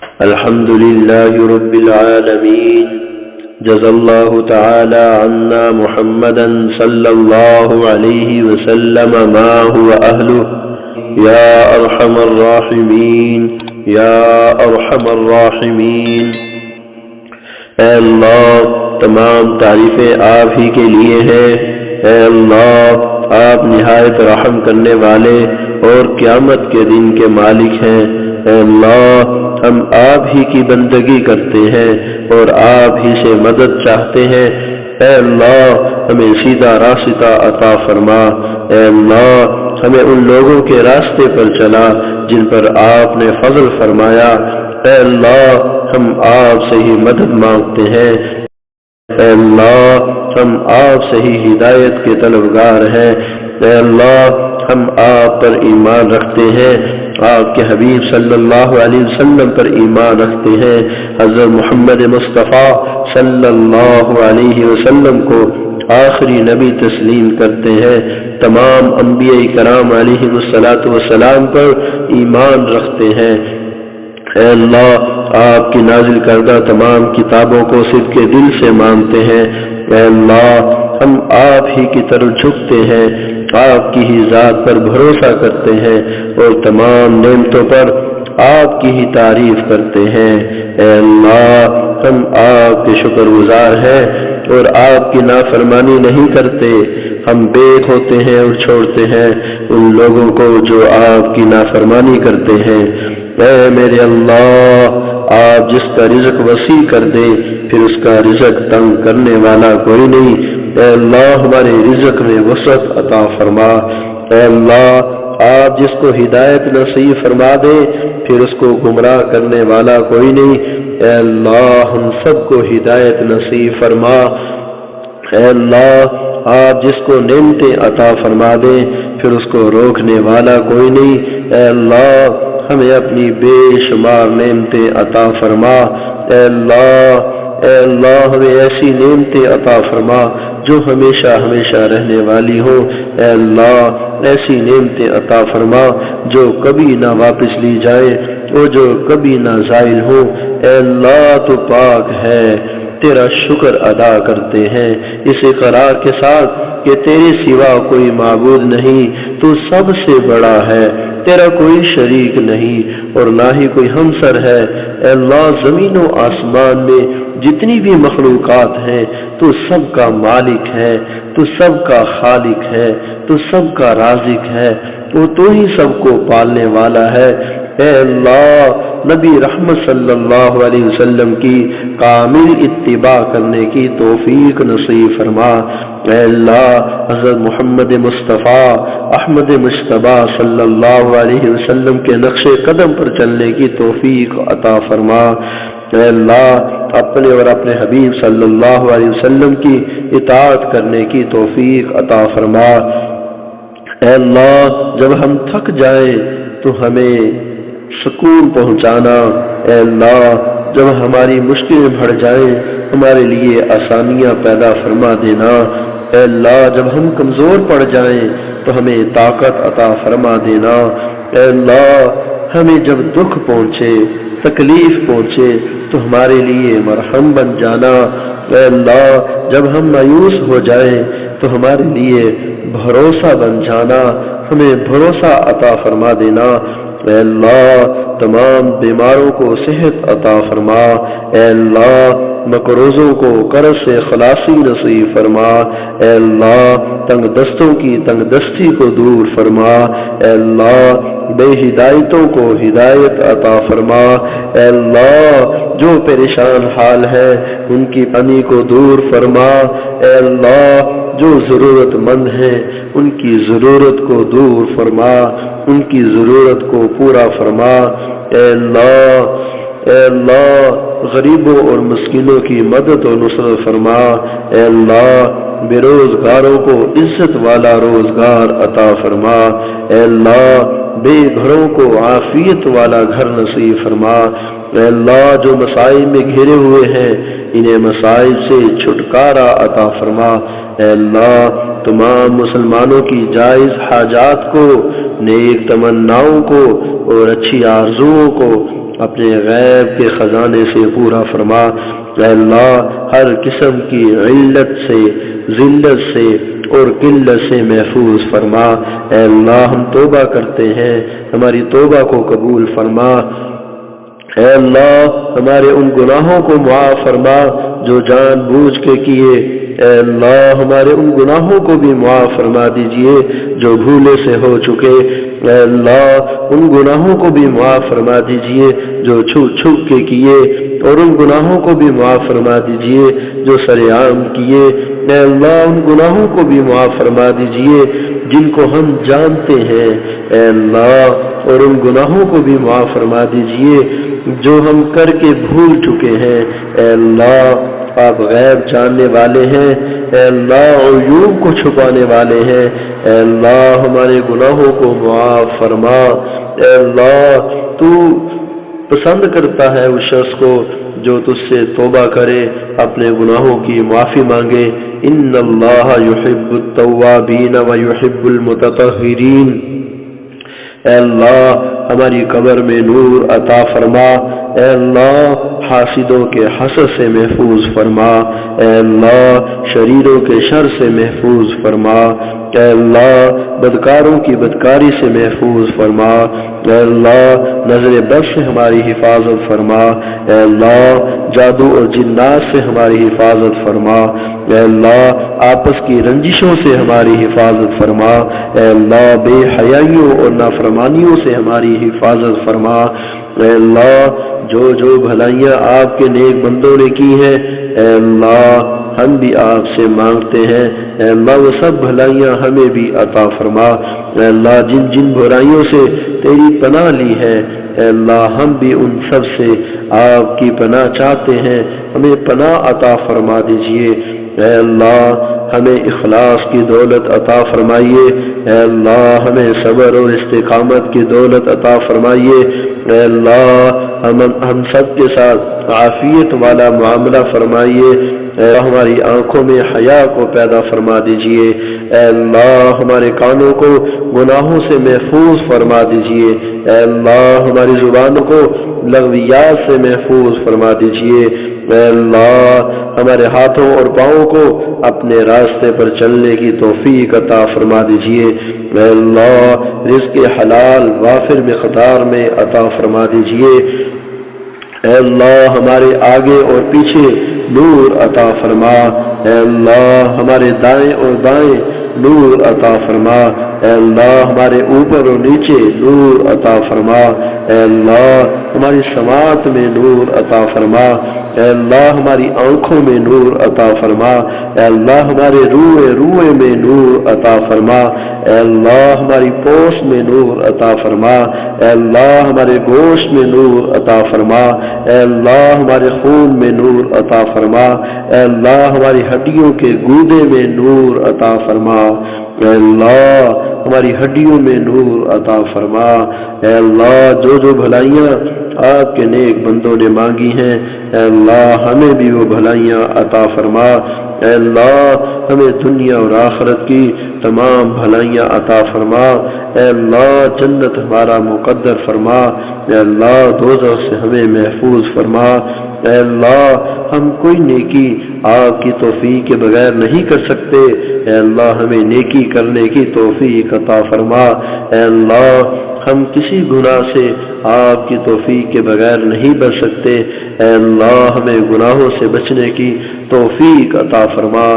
الحمد لله رب العالمين جزا الله تعالى عنا محمدا صلى الله عليه وسلم ما هو أهله يا أرحم الراحمين يا أرحم الراحمين۔ اے اللہ، تمام تعریفیں آپ ہی کے لیے ہیں۔ اے اللہ، آپ نہایت رحم کرنے والے اور قیامت کے دن کے مالک ہیں۔ اے اللہ، ہم آپ ہی کی بندگی کرتے ہیں اور آپ ہی سے مدد چاہتے ہیں۔ اے اللہ، ہمیں سیدھا راستہ عطا فرما۔ اے اللہ، ہمیں ان لوگوں کے راستے پر چلا جن پر آپ نے فضل فرمایا۔ اے اللہ، ہم آپ سے ہی مدد مانگتے ہیں۔ اے اللہ، ہم آپ سے ہی ہدایت کے طلبگار ہیں۔ اے اللہ، ہم آپ پر ایمان رکھتے ہیں، آپ کے حبیب صلی اللہ علیہ وسلم پر ایمان رکھتے ہیں، حضرت محمد مصطفیٰ صلی اللہ علیہ وسلم کو آخری نبی تسلیم کرتے ہیں، تمام انبیاء کرام علیہ السلام پر ایمان رکھتے ہیں۔ اے اللہ، آپ کی نازل کردہ تمام کتابوں کو صدق کے دل سے مانتے ہیں۔ اے اللہ، ہم آپ ہی کی طرف جھکتے ہیں، آپ کی ہی ذات پر بھروسہ کرتے ہیں اور تمام نعمتوں پر آپ کی ہی تعریف کرتے ہیں۔ اے اللہ، ہم آپ کے شکر گزار ہیں اور آپ کی نافرمانی نہیں کرتے۔ ہم بے ہوتے ہیں اور چھوڑتے ہیں ان لوگوں کو جو آپ کی نافرمانی کرتے ہیں۔ اے میرے اللہ، آپ جس کا رزق وسیع کر دے پھر اس کا رزق تنگ کرنے والا کوئی نہیں۔ اے اللہ، ہمارے رزق میں وسعت عطا فرما۔ اے اللہ، آپ جس کو ہدایت نصیب فرما دے پھر اس کو گمراہ کرنے والا کوئی نہیں۔ اے اللہ، ہم سب کو ہدایت نصیب فرما۔ اے اللہ، آپ جس کو نعمتیں عطا فرما دے پھر اس کو روکنے والا کوئی نہیں۔ اے اللہ، ہمیں اپنی بے شمار نعمتیں عطا فرما۔ اے اللہ، ہمیں ایسی نعمتیں عطا فرما جو ہمیشہ ہمیشہ رہنے والی ہوں۔ اے اللہ، ایسی نعمتیں عطا فرما جو کبھی نہ واپس لی جائے اور جو کبھی نہ زائل ہوں۔ اے اللہ، تو پاک ہے، تیرا شکر ادا کرتے ہیں اس اقرار کے ساتھ کہ تیرے سوا کوئی معبود نہیں، تو سب سے بڑا ہے، تیرا کوئی شریک نہیں اور نہ ہی کوئی ہمسر ہے۔ اے اللہ، زمین و آسمان میں جتنی بھی مخلوقات ہیں تو سب کا مالک ہے، تو سب کا خالق ہے، تو سب کا رازق ہے، تو ہی سب کو پالنے والا ہے۔ اے اللہ، نبی رحمت صلی اللہ علیہ وسلم کی کامل اتباع کرنے کی توفیق نصیب فرما۔ اے اللہ، حضرت محمد مصطفیٰ احمد مجتبیٰ صلی اللہ علیہ وسلم کے نقش قدم پر چلنے کی توفیق عطا فرما۔ اے اللہ، اپنے اور اپنے حبیب صلی اللہ علیہ وسلم کی اطاعت کرنے کی توفیق عطا فرما۔ اے اللہ، جب ہم تھک جائیں تو ہمیں سکون پہنچانا۔ اے اللہ، جب ہماری مشکلیں بڑھ جائیں ہمارے لیے آسانیاں پیدا فرما دینا۔ اے اللہ، جب ہم کمزور پڑ جائیں تو ہمیں طاقت عطا فرما دینا۔ اے اللہ، ہمیں جب دکھ پہنچے، تکلیف پہنچے تو ہمارے لیے مرہم بن جانا۔ اے اللہ، جب ہم مایوس ہو جائیں تو ہمارے لیے بھروسہ بن جانا، ہمیں بھروسہ عطا فرما دینا۔ اے اللہ، تمام بیماروں کو صحت عطا فرما۔ اے اللہ، مقروضوں کو قرض سے خلاصی نصیب فرما۔ اے اللہ، تنگ دستوں کی تنگ دستی کو دور فرما۔ اے اللہ، بے ہدایتوں کو ہدایت عطا فرما۔ اے اللہ، جو پریشان حال ہے ان کی کمی کو دور فرما۔ اے اللہ، جو ضرورت مند ہیں ان کی ضرورت کو دور فرما، ان کی ضرورت کو پورا فرما۔ اے اللہ، غریبوں اور مسکینوں کی مدد و نصرت فرما۔ اے اللہ، بے روزگاروں کو عزت والا روزگار عطا فرما۔ اے اللہ، بے گھروں کو عافیت والا گھر نصیب فرما۔ اے اللہ، جو مسائل میں گھرے ہوئے ہیں انہیں مسائل سے چھٹکارا عطا فرما۔ اے اللہ، تمام مسلمانوں کی جائز حاجات کو، نیک تمناؤں کو اور اچھی آرزوؤں کو اپنے غیب کے خزانے سے پورا فرما۔ اے اللہ ہر قسم کی علت سے، ذلت سے اور قلت سے محفوظ فرما۔ اے اللہ ہم توبہ کرتے ہیں، ہماری توبہ کو قبول فرما۔ اے اللہ ہمارے ان گناہوں کو معاف فرما جو جان بوجھ کے کیے۔ اے اللہ ہمارے ان گناہوں کو بھی معاف فرما دیجئے جو بھولے سے ہو چکے۔ اے اللہ ان گناہوں کو بھی معاف فرما دیجئے جو چھپ کے کیے، اور ان گناہوں کو بھی معاف فرما دیجئے جو سرعام کیے۔ اے اللہ ان گناہوں کو بھی معاف فرما دیجئے جن کو ہم جانتے ہیں۔ اے اللہ اور ان گناہوں کو بھی معاف فرما دیجئے جو ہم کر کے بھول چکے ہیں۔ اے اللہ آپ غیب جاننے والے ہیں، اے اللہ عیوب کو چھپانے والے ہیں۔ اے اللہ ہمارے گناہوں کو معاف فرما۔ اے اللہ تو پسند کرتا ہے اس شخص کو جو تجھ سے توبہ کرے، اپنے گناہوں کی معافی مانگے۔ ان اللہ یحب التوابین ویحب المتطہرین۔ اے اللہ ہماری قبر میں نور عطا فرما۔ اے اللہ حاسدوں کے حسد سے محفوظ فرما۔ اے اللہ شریروں کے شر سے محفوظ فرما۔ اے اللہ بدکاروں کی بدکاری سے محفوظ فرما۔ اے اللہ نظر بد سے ہماری حفاظت فرما۔ اے اللہ جادو اور جنات سے ہماری حفاظت فرما۔ اے اللہ آپس کی رنجشوں سے ہماری حفاظت فرما۔ اے اللہ بے حیائیوں اور نافرمانیوں سے ہماری حفاظت فرما۔ اے اللہ جو بھلائیاں آپ کے نیک بندوں نے کی ہیں، اے اللہ ہم بھی آپ سے مانگتے ہیں، اے اللہ وہ سب بھلائیاں ہمیں بھی عطا فرما۔ اے اللہ جن برائیوں سے تیری پناہ لی ہے، اے اللہ ہم بھی ان سب سے آپ کی پناہ چاہتے ہیں، ہمیں پناہ عطا فرما دیجئے۔ اے اللہ ہمیں اخلاص کی دولت عطا فرمائیے۔ اے اللہ ہمیں صبر اور استقامت کی دولت عطا فرمائیے۔ اے اللہ ہم سب کے ساتھ عافیت والا معاملہ فرمائیے۔ اے ہماری آنکھوں میں حیا کو پیدا فرما دیجئے۔ اے اللہ ہمارے کانوں کو گناہوں سے محفوظ فرما دیجئے۔ اے اللہ ہماری زبانوں کو لغویات سے محفوظ فرما دیجئے۔ اے اللہ ہمارے ہاتھوں اور پاؤں کو اپنے راستے پر چلنے کی توفیق عطا فرما دیجئے۔ اے اللہ رزق حلال وافر مقدار میں عطا فرما دیجئے۔ اے اللہ ہمارے آگے اور پیچھے نور عطا فرما۔ اے اللہ ہمارے دائیں اور بائیں نور عطا فرما۔ اے اللہ ہمارے اوپر اور نیچے نور عطا فرما۔ اے اللہ ہماری سماعت میں نور عطا فرما۔ اے اللہ ہماری آنکھوں میں نور عطا فرما۔ اے اللہ ہمارے روئے میں نور عطا فرما۔ اے اللہ ہماری پوست میں نور عطا فرما۔ اے اللہ ہمارے گوشت میں نور عطا فرما۔ اے اللہ ہمارے خون میں نور عطا فرما۔ اے اللہ ہماری ہڈیوں کے گودے میں نور عطا فرما۔ اے اللہ ہماری ہڈیوں میں نور عطا فرما۔ اے اللہ جو بھلائیاں آپ کے نیک بندوں نے مانگی ہیں، اے اللہ ہمیں بھی وہ بھلائیاں عطا فرما۔ اے اللہ ہمیں دنیا اور آخرت کی تمام بھلائیاں عطا فرما۔ اے اللہ جنت ہمارا مقدر فرما۔ اے اللہ دوزخ سے ہمیں محفوظ فرما۔ اے اللہ ہم کوئی نیکی آپ کی توفیق کے بغیر نہیں کر سکتے، اے اللہ ہمیں نیکی کرنے کی توفیق عطا فرما۔ اے اللہ ہم کسی گناہ سے آپ کی توفیق کے بغیر نہیں بچ سکتے، اے اللہ ہمیں گناہوں سے بچنے کی توفیق عطا فرما۔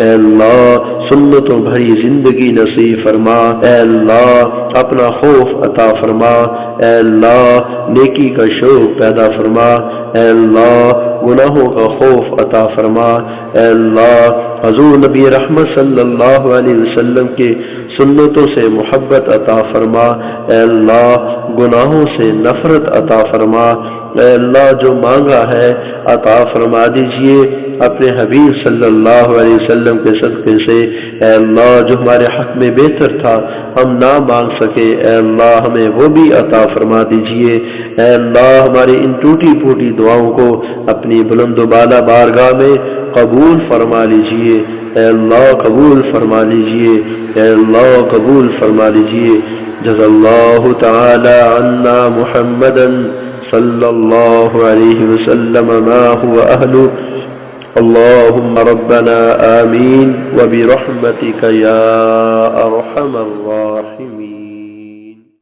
اے اللہ سنتوں بھری زندگی نصیب فرما۔ اے اللہ اپنا خوف عطا فرما۔ اے اللہ نیکی کا شوق پیدا فرما۔ اے اللہ گناہوں کا خوف عطا فرما۔ اے اللہ حضور نبی رحمت صلی اللہ علیہ وسلم کے سنتوں سے محبت عطا فرما۔ اے اللہ گناہوں سے نفرت عطا فرما۔ اے اللہ جو مانگا ہے عطا فرما دیجئے اپنے حبیب صلی اللہ علیہ وسلم کے صدقے سے۔ اے اللہ جو ہمارے حق میں بہتر تھا ہم نہ مانگ سکے، اے اللہ ہمیں وہ بھی عطا فرما دیجئے۔ اے اللہ ہماری ان ٹوٹی پھوٹی دعاؤں کو اپنی بلند و بالا بارگاہ میں قبول فرما لیجئے۔ اے اللہ قبول فرما لیجئے۔ اے اللہ قبول فرما لیجئے۔ جزا اللہ تعالی عنا محمدا صلى الله عليه وسلم ما هو أهله. اللهم ربنا آمين وبرحمتك يا أرحم الراحمين.